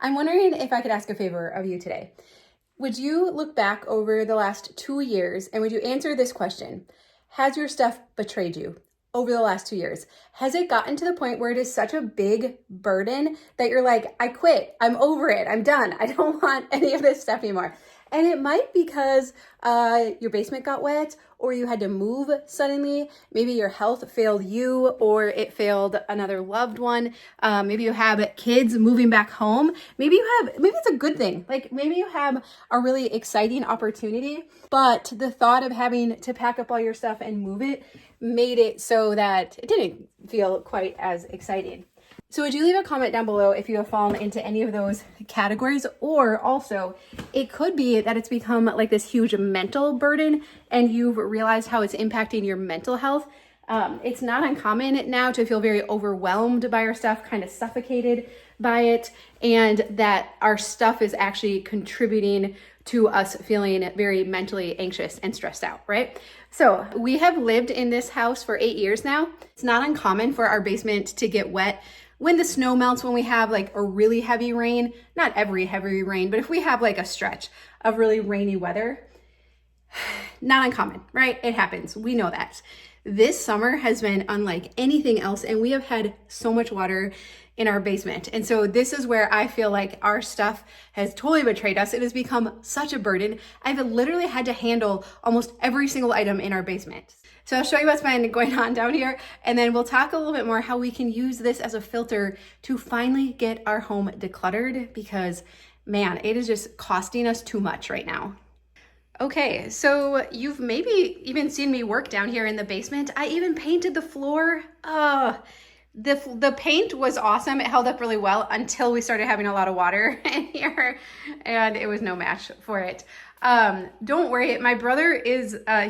I'm wondering if I could ask a favor of you today. Would you look back over the last 2 years and would you answer this question? Has your stuff betrayed you over the last 2 years? Has it gotten to the point where it is such a big burden that you're like, I quit, I'm over it, I'm done, I don't want any of this stuff anymore? And it might because your basement got wet, or you had to move suddenly. Maybe your health failed you, or it failed another loved one. Maybe you have kids moving back home. Maybe it's a good thing. Like maybe you have a really exciting opportunity, but the thought of having to pack up all your stuff and move it made it so that it didn't feel quite as exciting. So would you leave a comment down below if you have fallen into any of those categories, or also it could be that it's become like this huge mental burden and you've realized how it's impacting your mental health. It's not uncommon now to feel very overwhelmed by our stuff, kind of suffocated by it, and that our stuff is actually contributing to us feeling very mentally anxious and stressed out, right? So we have lived in this house for 8 years now. It's not uncommon for our basement to get wet when the snow melts, when we have like a really heavy rain. Not every heavy rain, but if we have like a stretch of really rainy weather, not uncommon, right? It happens. We know that. This summer has been unlike anything else, and we have had so much water in our basement. And so this is where I feel like our stuff has totally betrayed us. It has become such a burden. I've literally had to handle almost every single item in our basement. So I'll show you what's been going on down here, and then we'll talk a little bit more how we can use this as a filter to finally get our home decluttered, because man, it is just costing us too much right now. Okay, so you've maybe even seen me work down here in the basement. I even painted the floor. The paint was awesome. It held up really well until we started having a lot of water in here, and it was no match for it. Don't worry, my brother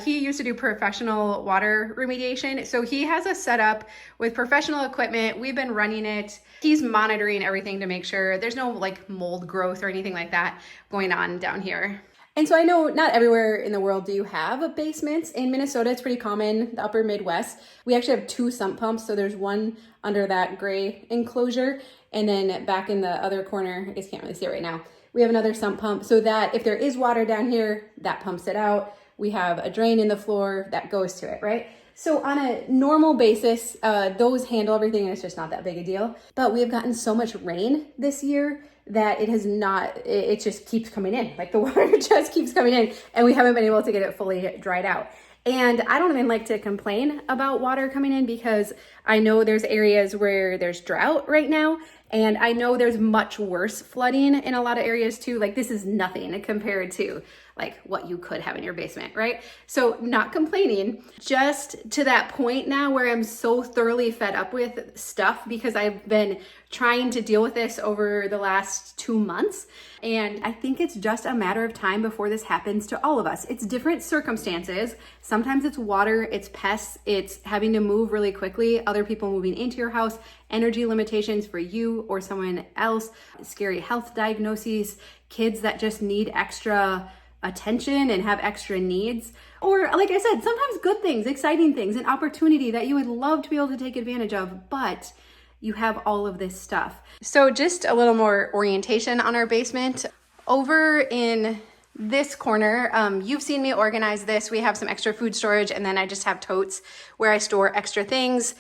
he used to do professional water remediation. So he has a setup with professional equipment. We've been running it. He's monitoring everything to make sure there's no like mold growth or anything like that going on down here. And so I know not everywhere in the world do you have basements. In Minnesota, it's pretty common, the upper Midwest. We actually have 2 sump pumps. So there's one under that gray enclosure, and then back in the other corner, I guess you can't really see it right now, we have another sump pump so that if there is water down here, that pumps it out. We have a drain in the floor that goes to it, right? So on a normal basis, those handle everything and it's just not that big a deal. But we have gotten so much rain this year that it just keeps coming in. Like the water just keeps coming in, and we haven't been able to get it fully dried out. And I don't even like to complain about water coming in, because I know there's areas where there's drought right now, and I know there's much worse flooding in a lot of areas too. Like this is nothing compared to like what you could have in your basement, right? So not complaining, just to that point now where I'm so thoroughly fed up with stuff because I've been trying to deal with this over the last 2 months. And I think it's just a matter of time before this happens to all of us. It's different circumstances. Sometimes it's water, it's pests, it's having to move really quickly, other people moving into your house, energy limitations for you or someone else, scary health diagnoses, kids that just need extra attention and have extra needs, or like I said, sometimes good things, exciting things, an opportunity that you would love to be able to take advantage of, but you have all of this stuff. So just a little more orientation on our basement. Over in this corner, you've seen me organize this. We have some extra food storage, and then I just have totes where I store extra things.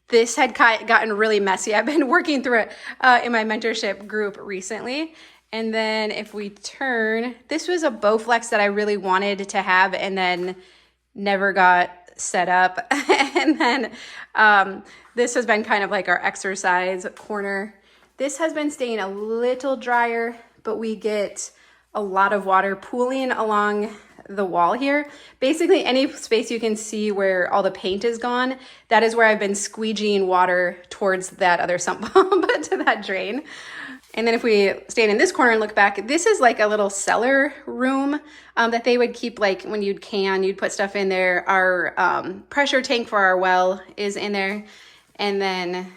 This had gotten really messy. I've been working through it in my mentorship group recently. And then if we turn, this was a Bowflex that I really wanted to have and then never got set up. And then this has been kind of like our exercise corner. This has been staying a little drier, but we get a lot of water pooling along the wall here. Basically any space you can see where all the paint is gone, that is where I've been squeegeeing water towards that other sump pump to that drain. And then if we stand in this corner and look back, this is like a little cellar room that they would keep, like when you'd put stuff in there. Our pressure tank for our well is in there. And then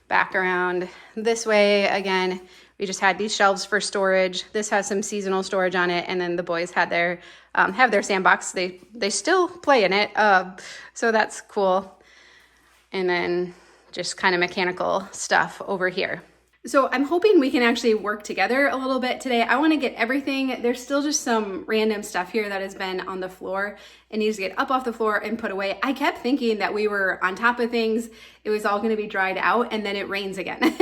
back around this way, again, we just had these shelves for storage. This has some seasonal storage on it. And then the boys had have their sandbox. They still play in it. So that's cool. And then just kind of mechanical stuff over here. So I'm hoping we can actually work together a little bit today. I want to get everything. There's still just some random stuff here that has been on the floor and needs to get up off the floor and put away. I kept thinking that we were on top of things. It was all going to be dried out, and then it rains again.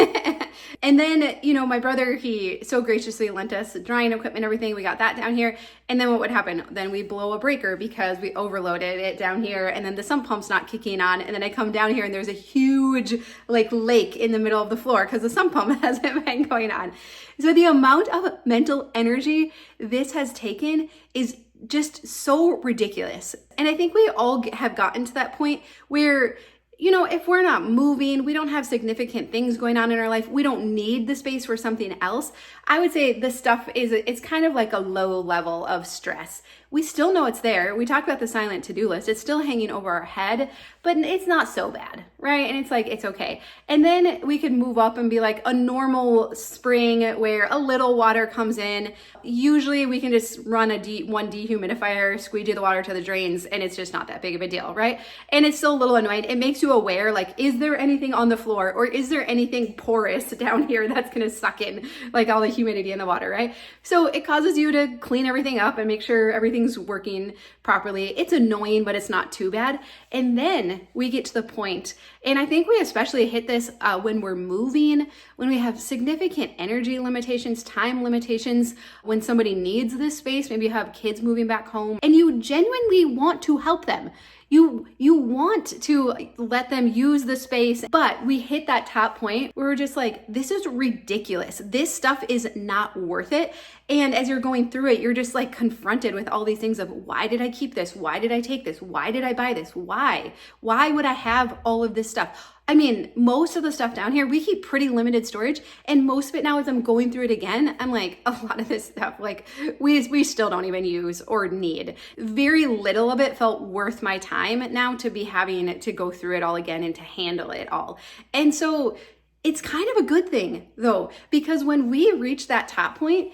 And then, you know, my brother, he so graciously lent us drying equipment, everything. We got that down here. And then what would happen? Then we blow a breaker because we overloaded it down here. And then the sump pump's not kicking on. And then I come down here and there's a huge like lake in the middle of the floor because the sump pump hasn't been going on. So the amount of mental energy this has taken is just so ridiculous. And I think we all have gotten to that point where, you know, if we're not moving, we don't have significant things going on in our life, we don't need the space for something else. I would say this stuff it's kind of like a low level of stress. We still know it's there. We talk about the silent to-do list. It's still hanging over our head, but it's not so bad, right? And it's like, it's okay. And then we could move up and be like a normal spring where a little water comes in. Usually we can just run one dehumidifier, squeegee the water to the drains, and it's just not that big of a deal, right? And it's still a little annoying. It makes you aware, like, is there anything on the floor or is there anything porous down here that's gonna suck in like all the humidity in the water, right? So it causes you to clean everything up and make sure everything's working properly. It's annoying, but it's not too bad. And then we get to the point, and I think we especially hit this when we're moving, when we have significant energy limitations, time limitations, when somebody needs this space, maybe you have kids moving back home, and you genuinely want to help them. You want to let them use the space, but we hit that top point where we're just like, this is ridiculous. This stuff is not worth it. And as you're going through it, you're just like confronted with all these things of, why did I keep this? Why did I take this? Why did I buy this? Why would I have all of this stuff? I mean, most of the stuff down here, we keep pretty limited storage, and most of it now as I'm going through it again, I'm like, a lot of this stuff, like we still don't even use or need. Very little of it felt worth my time now to be having to go through it all again and to handle it all. And so it's kind of a good thing though, because when we reach that top point,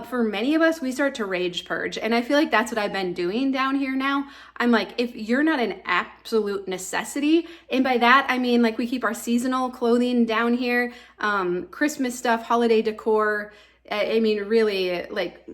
for many of us, we start to rage purge. And I feel like that's what I've been doing down here now. I'm like, if you're not an absolute necessity, and by that, I mean, like we keep our seasonal clothing down here, Christmas stuff, holiday decor. I mean, really like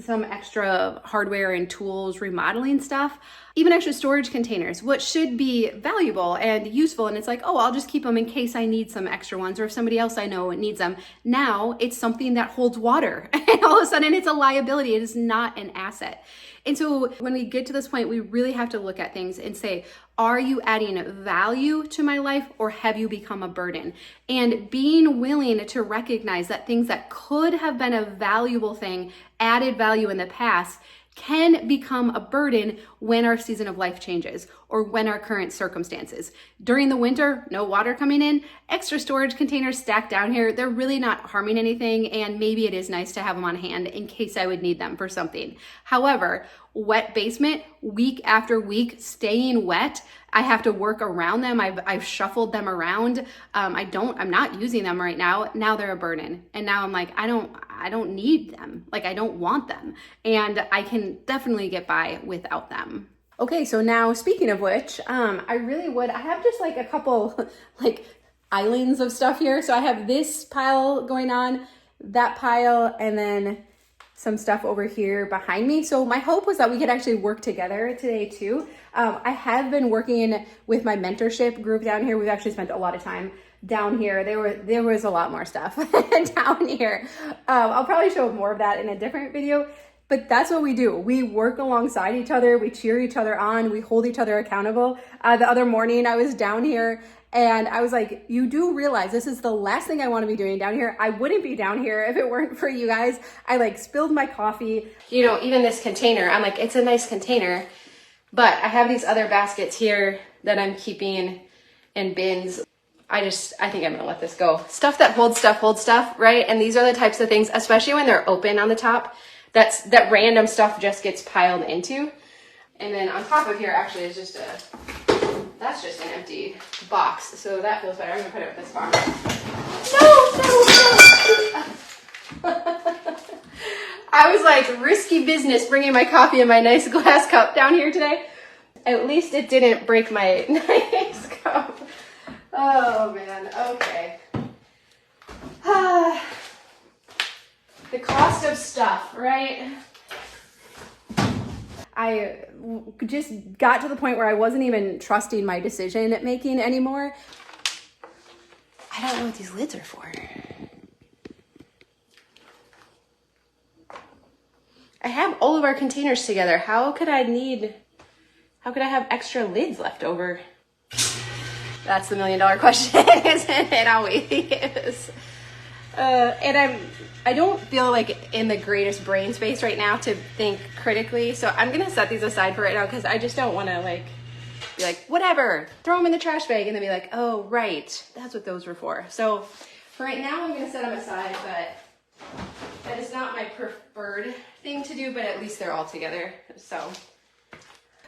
some extra hardware and tools, remodeling stuff, even extra storage containers, what should be valuable and useful. And it's like, oh, I'll just keep them in case I need some extra ones or if somebody else I know needs them. Now it's something that holds water and all of a sudden it's a liability. It is not an asset. And so when we get to this point, we really have to look at things and say, are you adding value to my life or have you become a burden? And being willing to recognize that things that could have been a valuable thing, added value in the past, can become a burden when our season of life changes or when our current circumstances. During the winter, no water coming in, extra storage containers stacked down here, they're really not harming anything, and maybe it is nice to have them on hand in case I would need them for something. However, wet basement, week after week, staying wet, I have to work around them. I've shuffled them around. I'm not using them right now. Now they're a burden. And now I'm like, I don't need them. Like I don't want them. And I can definitely get by without them. Okay, so now speaking of which, I have just like a couple like islands of stuff here. So I have this pile going on, that pile, and then some stuff over here behind me. So my hope was that we could actually work together today too. I have been working with my mentorship group down here. We've actually spent a lot of time down here. There was a lot more stuff down here. I'll probably show more of that in a different video, but that's what we do. We work alongside each other. We cheer each other on. We hold each other accountable. The other morning I was down here and I was like, you do realize this is the last thing I want to be doing down here. I wouldn't be down here if it weren't for you guys. I like spilled my coffee. You know, even this container, I'm like, it's a nice container, but I have these other baskets here that I'm keeping in bins. I think I'm gonna let this go. Stuff that holds stuff, right? And these are the types of things, especially when they're open on the top, that random stuff just gets piled into. And then on top of here actually is that's just an empty box. So that feels better. I'm gonna put it with this box. No. I was like, risky business bringing my coffee in my nice glass cup down here today. At least it didn't break my nice cup. Oh man, okay. The cost of stuff, right? I just got to the point where I wasn't even trusting my decision making anymore. I don't know what these lids are for. I have all of our containers together. How could I have extra lids left over? That's the $1 million question, isn't it always? And I don't feel like in the greatest brain space right now to think critically. So I'm going to set these aside for right now because I just don't want to be like, whatever, throw them in the trash bag and then be like, oh, right, that's what those were for. So for right now, I'm going to set them aside, but that is not my preferred thing to do, but at least they're all together. So,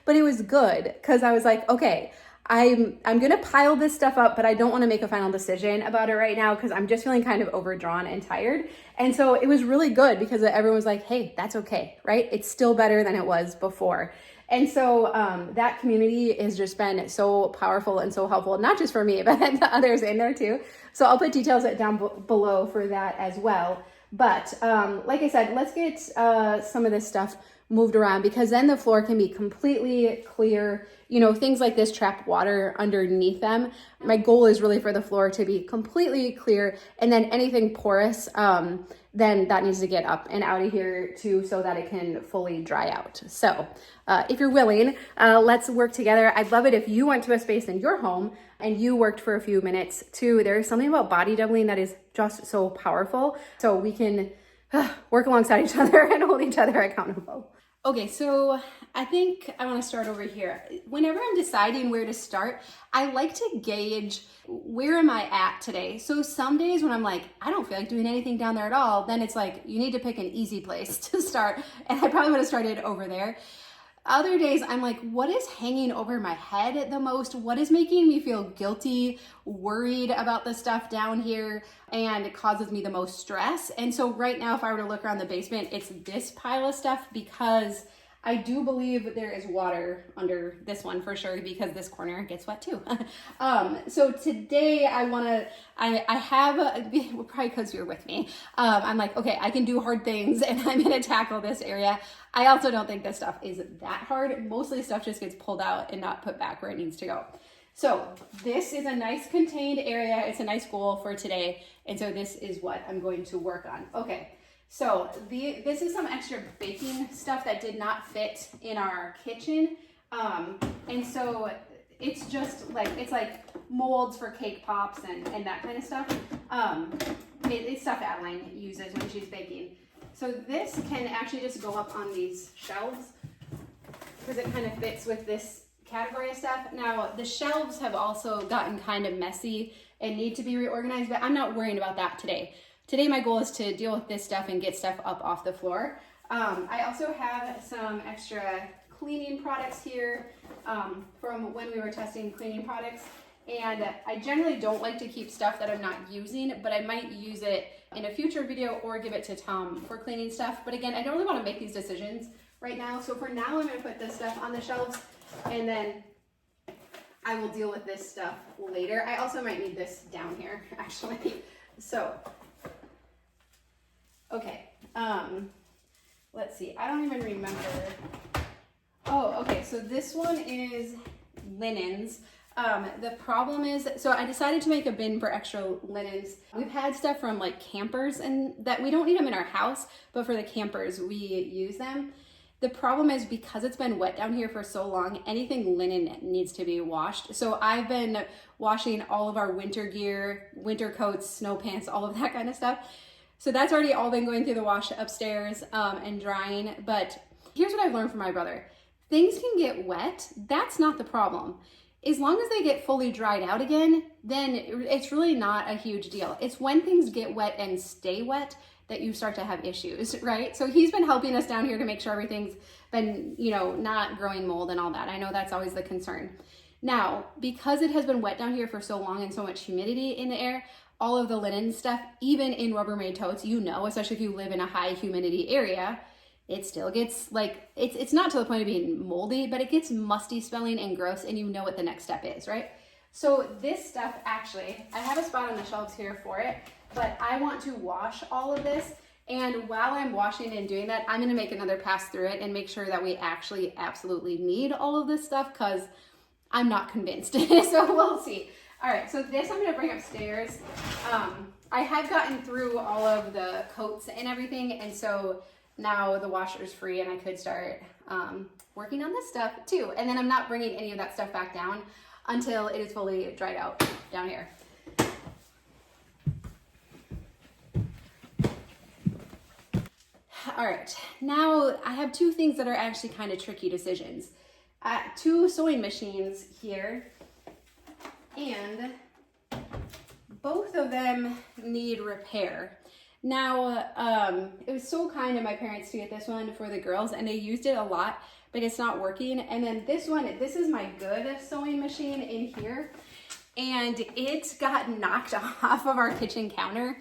but it was good because I was like, okay, I'm going to pile this stuff up, but I don't want to make a final decision about it right now because I'm just feeling kind of overdrawn and tired. And so it was really good because everyone was like, hey, that's okay, right? It's still better than it was before. And so that community has just been so powerful and so helpful, not just for me, but the others in there too. So I'll put details down below for that as well. But like I said, let's get some of this stuff moved around because then the floor can be completely clear. You know, things like this trap water underneath them. My goal is really for the floor to be completely clear, and then anything porous, then that needs to get up and out of here too so that it can fully dry out. So if you're willing, let's work together. I'd love it if you went to a space in your home and you worked for a few minutes too. There's something about body doubling that is just so powerful. So we can work alongside each other and hold each other accountable. Okay, so I think I want to start over here. Whenever I'm deciding where to start, I like to gauge where am I at today. So some days when I'm like, I don't feel like doing anything down there at all, then it's like, you need to pick an easy place to start. And I probably would have started over there. Other days I'm like, what is hanging over my head the most? What is making me feel guilty, worried about the stuff down here, and it causes me the most stress? And so right now, if I were to look around the basement, it's this pile of stuff because I do believe there is water under this one for sure because this corner gets wet too. So today I have, probably because you're with me, I'm like, okay, I can do hard things and I'm gonna tackle this area. I also don't think this stuff is that hard. Mostly stuff just gets pulled out and not put back where it needs to go. So this is a nice contained area. It's a nice goal for today. And so this is what I'm going to work on. Okay. So this is some extra baking stuff that did not fit in our kitchen. And so it's just like, it's like molds for cake pops and that kind of stuff. It's stuff Adeline uses when she's baking. So this can actually just go up on these shelves because it kind of fits with this category of stuff. Now the shelves have also gotten kind of messy and need to be reorganized, but I'm not worrying about that today. Today, my goal is to deal with this stuff and get stuff up off the floor. I also have some extra cleaning products here from when we were testing cleaning products. And I generally don't like to keep stuff that I'm not using, but I might use it in a future video or give it to Tom for cleaning stuff. But again, I don't really want to make these decisions right now. So for now, I'm going to put this stuff on the shelves and then I will deal with this stuff later. I also might need this down here, actually. So okay, let's see, I don't even remember. Oh, okay, so this one is linens. The problem is, so I decided to make a bin for extra linens. We've had stuff from like campers and that we don't need them in our house, but for the campers, we use them. The problem is because it's been wet down here for so long, anything linen needs to be washed. So I've been washing all of our winter gear, winter coats, snow pants, all of that kind of stuff. So that's already all been going through the wash upstairs and drying. But here's what I've learned from my brother. Things can get wet. That's not the problem. As long as they get fully dried out again, then it's really not a huge deal. It's when things get wet and stay wet that you start to have issues, right? So he's been helping us down here to make sure everything's been, not growing mold and all that. I know that's always the concern. Now, because it has been wet down here for so long and so much humidity in the air, all of the linen stuff, even in Rubbermaid totes, especially if you live in a high humidity area, it still gets like, it's not to the point of being moldy, but it gets musty smelling and gross and you know what the next step is, right? So this stuff actually, I have a spot on the shelves here for it. but I want to wash all of this. And while I'm washing and doing that, I'm gonna make another pass through it and make sure that we actually absolutely need all of this stuff, because I'm not convinced. So we'll see. All right, so this I'm gonna bring upstairs. I have gotten through all of the coats and everything, and so now the washer's free and I could start working on this stuff too. And then I'm not bringing any of that stuff back down until it is fully dried out down here. All right, now I have two things that are actually kind of tricky decisions. Two sewing machines here, and both of them need repair. Now, it was so kind of my parents to get this one for the girls, and they used it a lot, but it's not working. And then this one, this is my good sewing machine in here, and it got knocked off of our kitchen counter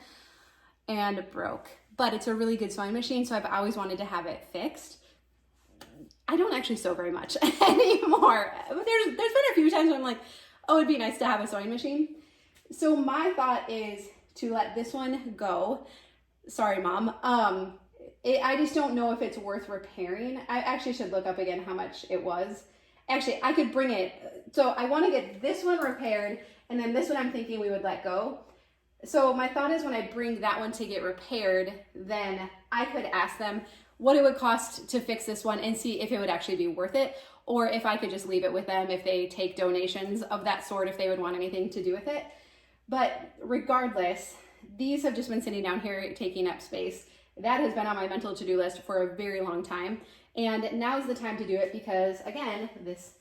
and broke. But it's a really good sewing machine, so I've always wanted to have it fixed. I don't actually sew very much anymore. There's been a few times where I'm like, oh, it'd be nice to have a sewing machine. So my thought is to let this one go. Sorry, Mom. I just don't know if it's worth repairing. I actually should look up again how much it was. Actually, I could bring it. So I want to get this one repaired, and then this one I'm thinking we would let go. So my thought is when I bring that one to get repaired, then I could ask them what it would cost to fix this one and see if it would actually be worth it, or if I could just leave it with them if they take donations of that sort, if they would want anything to do with it. But regardless, these have just been sitting down here taking up space. That has been on my mental to-do list for a very long time. And now is the time to do it because, again, this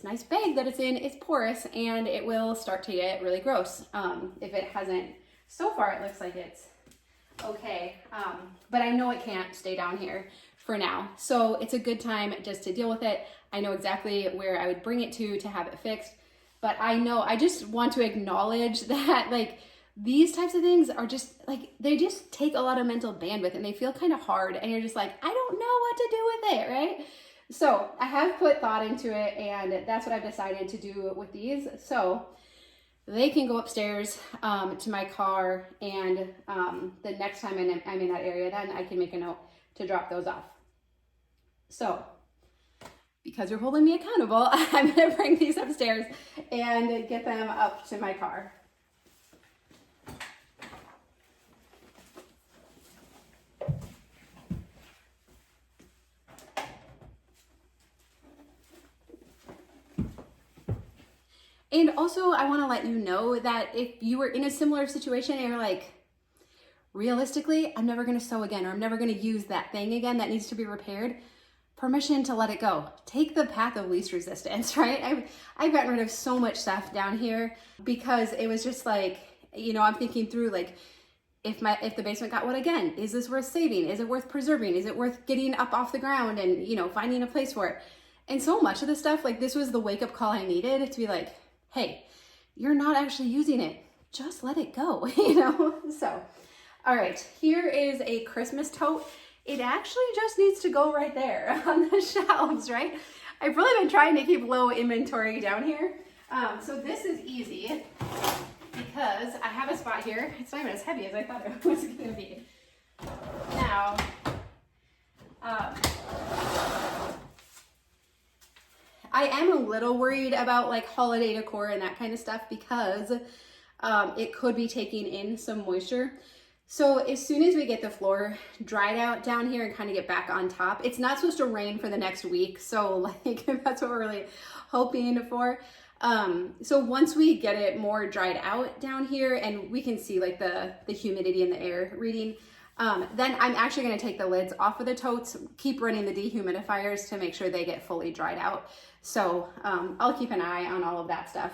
nice bag that it's in is porous and it will start to get really gross. If it hasn't, so far it looks like it's okay. But I know it can't stay down here for now. So it's a good time just to deal with it. I know exactly where I would bring it to have it fixed. But I know, I just want to acknowledge that like these types of things are just like, they just take a lot of mental bandwidth and they feel kind of hard. And you're just like, I don't know what to do with it, right? So I have put thought into it, and that's what I've decided to do with these. So they can go upstairs to my car, and the next time I'm in that area, then I can make a note to drop those off. So because you're holding me accountable, I'm gonna bring these upstairs and get them up to my car. And also, I want to let you know that if you were in a similar situation and you're like, realistically, I'm never going to sew again, or I'm never going to use that thing again that needs to be repaired, permission to let it go. Take the path of least resistance, right? I've gotten rid of so much stuff down here because it was just like, you know, I'm thinking through like, if the basement got wet again, is this worth saving? Is it worth preserving? Is it worth getting up off the ground and, you know, finding a place for it? And so much of the stuff, like this was the wake up call I needed to be like, hey, you're not actually using it. Just let it go, you know? So, all right, here is a Christmas tote. It actually just needs to go right there on the shelves, right? I've really been trying to keep low inventory down here. So this is easy because I have a spot here. It's not even as heavy as I thought it was gonna be. Now, I am a little worried about like holiday decor and that kind of stuff because it could be taking in some moisture. So as soon as we get the floor dried out down here and kind of get back on top, it's not supposed to rain for the next week. So like that's what we're really hoping for. So once we get it more dried out down here and we can see like the humidity in the air reading, then I'm actually going to take the lids off of the totes, keep running the dehumidifiers to make sure they get fully dried out. So I'll keep an eye on all of that stuff.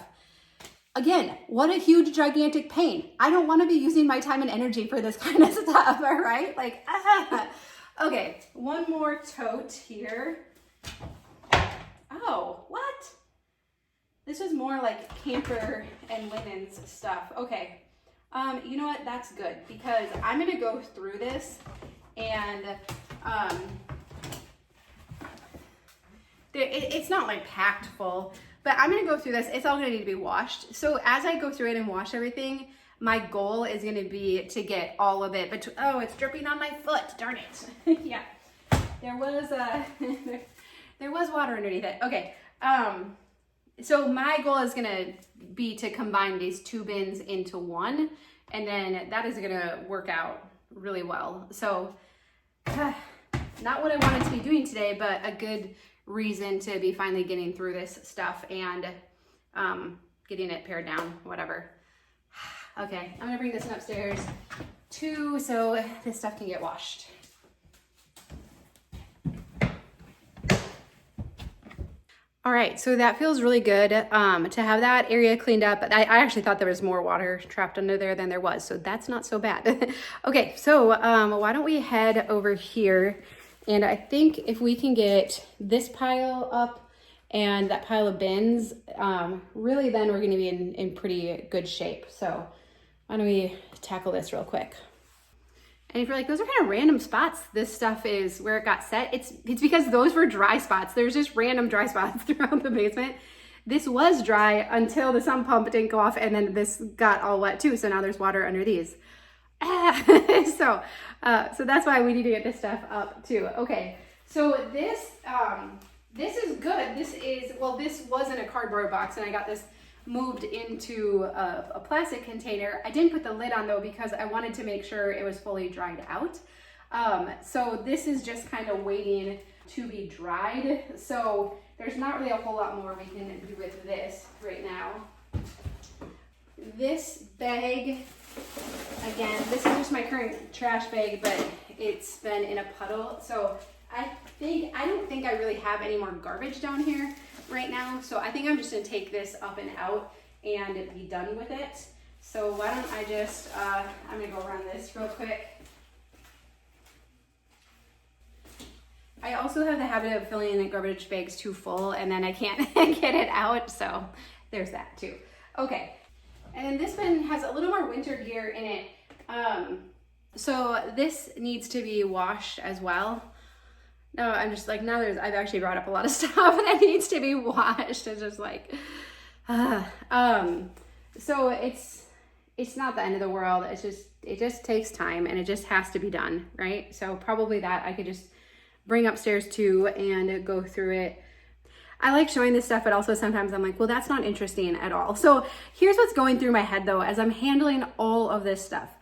Again, what a huge, gigantic pain. I don't want to be using my time and energy for this kind of stuff, all right? Like, Okay, one more tote here. Oh, what? This is more like camper and linens stuff. Okay, you know what? That's good because I'm gonna go through this and it's not like packed full, but I'm gonna go through this. It's all gonna need to be washed. So as I go through it and wash everything, My goal is gonna be to get all of it, but oh, it's dripping on my foot, darn it. Yeah, there was there was water underneath it. Okay, so my goal is gonna be to combine these 2 bins into one, and then that is gonna work out really well. So not what I wanted to be doing today, but a good reason to be finally getting through this stuff and getting it pared down, whatever. Okay, I'm gonna bring this one upstairs too, so this stuff can get washed. All right, so that feels really good to have that area cleaned up. I actually thought there was more water trapped under there than there was, so that's not so bad. Okay, so why don't we head over here, and I think if we can get this pile up and that pile of bins, really then we're gonna be in pretty good shape. So why don't we tackle this real quick? And if you're like, those are kind of random spots, this stuff is where it got set. It's because those were dry spots. There's just random dry spots throughout the basement. This was dry until the sump pump didn't go off, and then this got all wet too. So now there's water under these. So that's why we need to get this stuff up too. Okay, so this is good. This was in a cardboard box, and I got this moved into a plastic container. I didn't put the lid on though because I wanted to make sure it was fully dried out. So this is just kind of waiting to be dried. So there's not really a whole lot more we can do with this right now. This bag, again, this is just my current trash bag, but it's been in a puddle. So I don't think I really have any more garbage down here right now. So I think I'm just gonna take this up and out and be done with it. So why don't I just, I'm gonna go run this real quick. I also have the habit of filling in garbage bags too full and then I can't get it out. So there's that too. Okay. And then this bin has a little more winter gear in it. So this needs to be washed as well. No, I'm just like, I've actually brought up a lot of stuff that needs to be washed. It's just like, so it's not the end of the world. It just takes time and it just has to be done, right? So probably that I could just bring upstairs too and go through it. I like showing this stuff, but also sometimes I'm like, well, that's not interesting at all. So here's what's going through my head though, as I'm handling all of this stuff.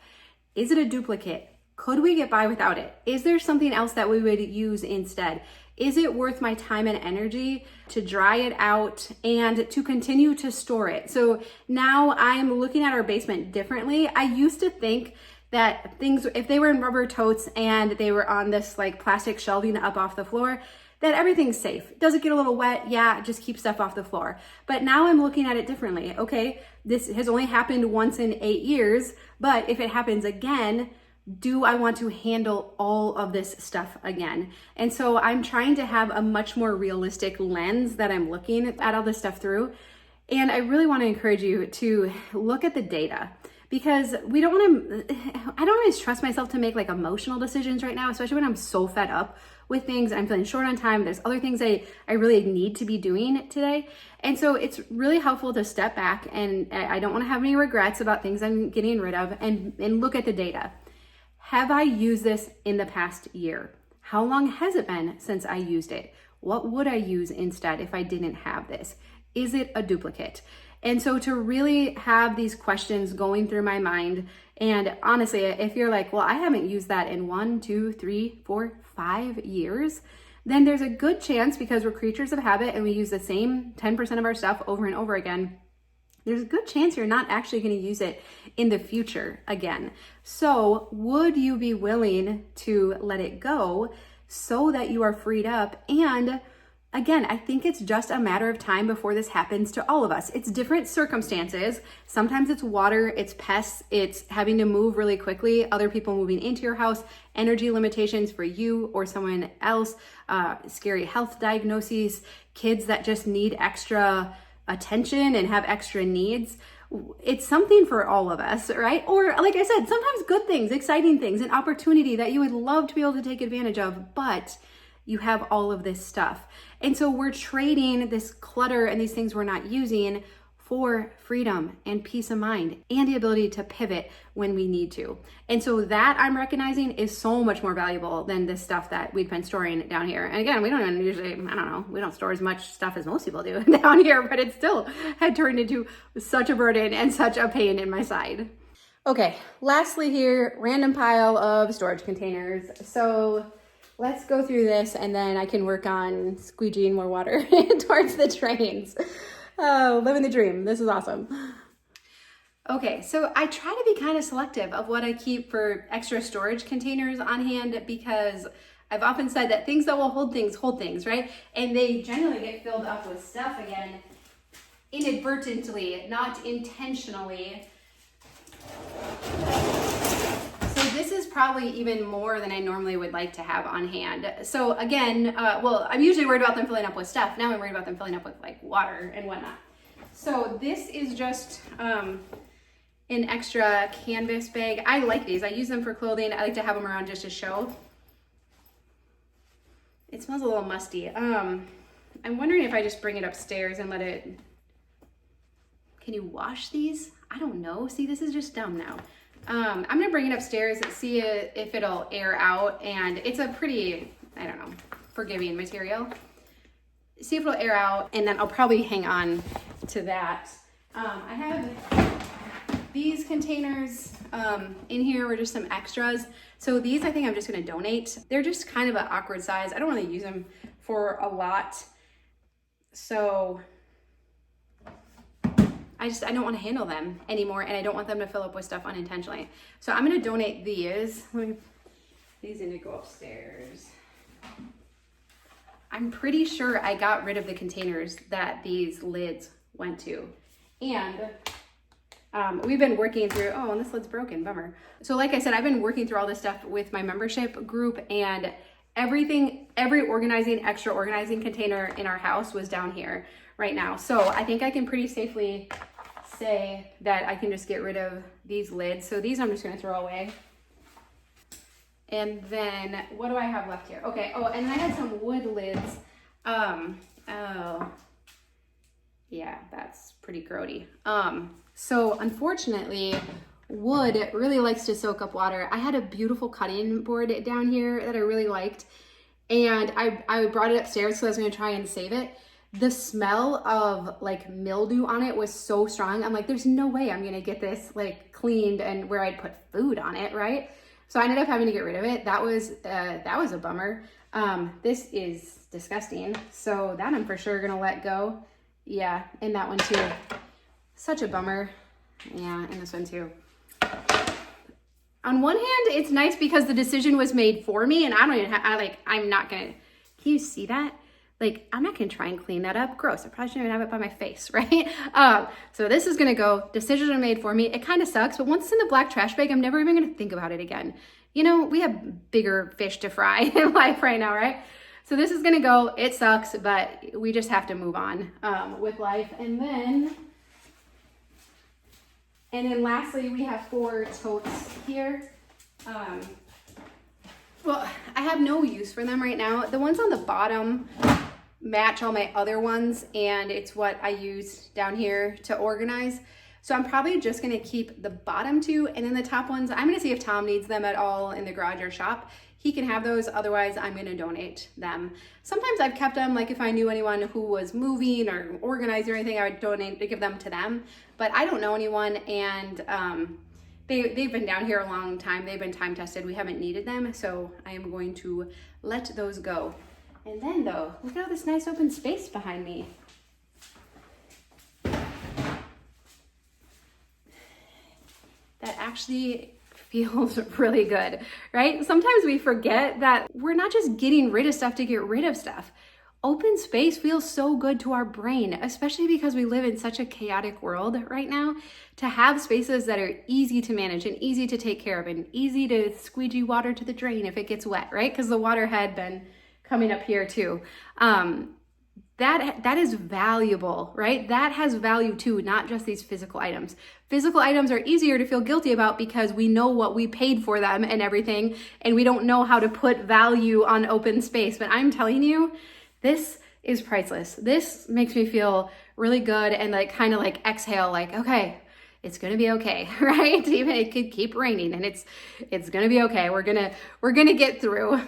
Is it a duplicate? Could we get by without it? Is there something else that we would use instead? Is it worth my time and energy to dry it out and to continue to store it? So now I'm looking at our basement differently. I used to think that things, if they were in rubber totes and they were on this like plastic shelving up off the floor, that everything's safe. Does it get a little wet? Yeah, just keep stuff off the floor. But now I'm looking at it differently. Okay, this has only happened once in 8 years, but if it happens again, do I want to handle all of this stuff again? And so I'm trying to have a much more realistic lens that I'm looking at all this stuff through. And I really want to encourage you to look at the data, because I don't always trust myself to make like emotional decisions right now, especially when I'm so fed up with things. I'm feeling short on time. There's other things I really need to be doing today. And so it's really helpful to step back, and I don't want to have any regrets about things I'm getting rid of, and look at the data. Have I used this in the past year? How long has it been since I used it? What would I use instead if I didn't have this? Is it a duplicate? And so to really have these questions going through my mind, and honestly, if you're like, well, I haven't used that in 1, 2, 3, 4, 5 years, then there's a good chance, because we're creatures of habit and we use the same 10% of our stuff over and over again, there's a good chance you're not actually going to use it in the future again. So would you be willing to let it go so that you are freed up? And again, I think it's just a matter of time before this happens to all of us. It's different circumstances. Sometimes it's water, it's pests, it's having to move really quickly, other people moving into your house, energy limitations for you or someone else, scary health diagnoses, kids that just need extra attention and have extra needs. It's something for all of us, right? Or like I said, sometimes good things, exciting things, an opportunity that you would love to be able to take advantage of, but you have all of this stuff. And so we're trading this clutter and these things we're not using for freedom and peace of mind and the ability to pivot when we need to. And so that I'm recognizing is so much more valuable than the stuff that we've been storing down here. And again, we don't even usually, I don't know, we don't store as much stuff as most people do down here, but it still had turned into such a burden and such a pain in my side. Okay, lastly here, random pile of storage containers. So let's go through this and then I can work on squeegeeing more water towards the drains. Oh, living the dream. This is awesome. Okay, so I try to be kind of selective of what I keep for extra storage containers on hand because I've often said that things that will hold things, right? And they generally get filled up with stuff again, inadvertently, not intentionally. So this is probably even more than I normally would like to have on hand. So again, well, I'm usually worried about them filling up with stuff. Now I'm worried about them filling up with like water and whatnot. So this is just an extra canvas bag. I like these. I use them for clothing. I like to have them around just to show. It smells a little musty. I'm wondering if I just bring it upstairs and let it... Can you wash these? I don't know. See, this is just dumb now. I'm gonna bring it upstairs and see if it'll air out, and it's a pretty, I don't know, forgiving material. See if it'll air out, and then I'll probably hang on to that. I have these containers in here were just some extras. So these I think I'm just gonna donate. They're just kind of an awkward size. I don't really use them for a lot. So I don't want to handle them anymore, and I don't want them to fill up with stuff unintentionally. So I'm going to donate these. These need to go upstairs. I'm pretty sure I got rid of the containers that these lids went to. And we've been working through, oh, and this lid's broken, bummer. So like I said, I've been working through all this stuff with my membership group, and every extra organizing container in our house was down here right now. So I think I can pretty safely say that I can just get rid of these lids. So these I'm just gonna throw away. And then what do I have left here? Okay, oh, and then I had some wood lids. Oh, yeah, that's pretty grody. So unfortunately, wood really likes to soak up water. I had a beautiful cutting board down here that I really liked, and I brought it upstairs because I was gonna try and save it. The smell of like mildew on it was so strong. I'm like, there's no way I'm gonna get this like cleaned and where I'd put food on it, right? So I ended up having to get rid of it. That was a bummer. This is disgusting. So that I'm for sure gonna let go. Yeah, and that one too. Such a bummer. Yeah, and this one too. On one hand, it's nice because the decision was made for me, and I don't even have, I'm not gonna, can you see that? Like, I'm not gonna try and clean that up. Gross, I probably shouldn't even have it by my face, right? So this is gonna go, decisions are made for me. It kind of sucks, but once it's in the black trash bag, I'm never even gonna think about it again. You know, we have bigger fish to fry in life right now, right? So this is gonna go, it sucks, but we just have to move on with life. And then lastly, we have 4 totes here. Well, I have no use for them right now. The ones on the bottom match all my other ones, and it's what I use down here to organize. So I'm probably just gonna keep the bottom 2, and then the top ones, I'm gonna see if Tom needs them at all in the garage or shop. He can have those, otherwise I'm gonna donate them. Sometimes I've kept them, like if I knew anyone who was moving or organizing or anything, I would donate to give them to them. But I don't know anyone, and they've been down here a long time. They've been time tested. We haven't needed them, so I am going to let those go. And then though, look at all this nice open space behind me. That actually feels really good, right? Sometimes we forget that we're not just getting rid of stuff to get rid of stuff. Open space feels so good to our brain, especially because we live in such a chaotic world right now. To have spaces that are easy to manage and easy to take care of and easy to squeegee water to the drain if it gets wet, right? Because the water had been coming up here too. That is valuable, right? That has value too, not just these physical items. Physical items are easier to feel guilty about because we know what we paid for them and everything, and we don't know how to put value on open space. But I'm telling you, this is Priceless. This makes me feel really good and like kind of like exhale, like, okay, it's gonna be okay, right? Even it could keep raining and it's gonna be okay. We're gonna get through.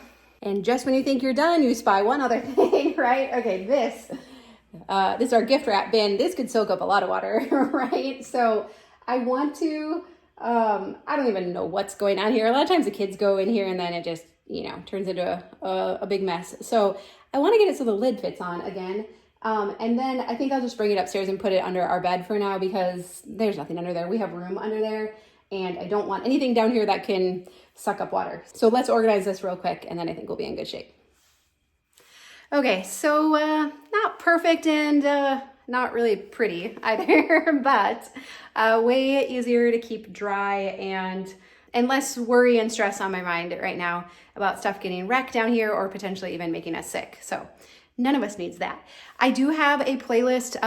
And just when you think you're done, you spy one other thing, right? Okay, this is our gift wrap bin. This could soak up a lot of water, right? So I want to, I don't even know what's going on here. A lot of times the kids go in here and then it just, turns into a big mess. So I want to get it so the lid fits on again. And then I think I'll just bring it upstairs and put it under our bed for now because there's nothing under there. We have room under there and I don't want anything down here that can suck up water. So let's organize this real quick and then I think we'll be in good shape. Okay, so not perfect and not really pretty either, but way easier to keep dry and less worry and stress on my mind right now about stuff getting wrecked down here or potentially even making us sick. So none of us needs that. I do have a playlist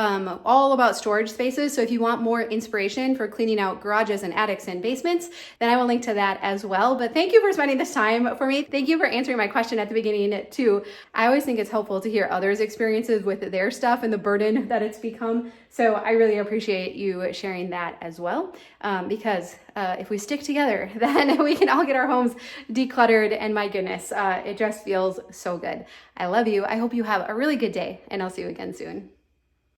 all about storage spaces. So if you want more inspiration for cleaning out garages and attics and basements, then I will link to that as well. But thank you for spending this time for me. Thank you for answering my question at the beginning too. I always think it's helpful to hear others' experiences with their stuff and the burden that it's become. So I really appreciate you sharing that as well. Because if we stick together, then we can all get our homes decluttered. And my goodness, it just feels so good. I love you. I hope you have a really good day and I'll see you again soon.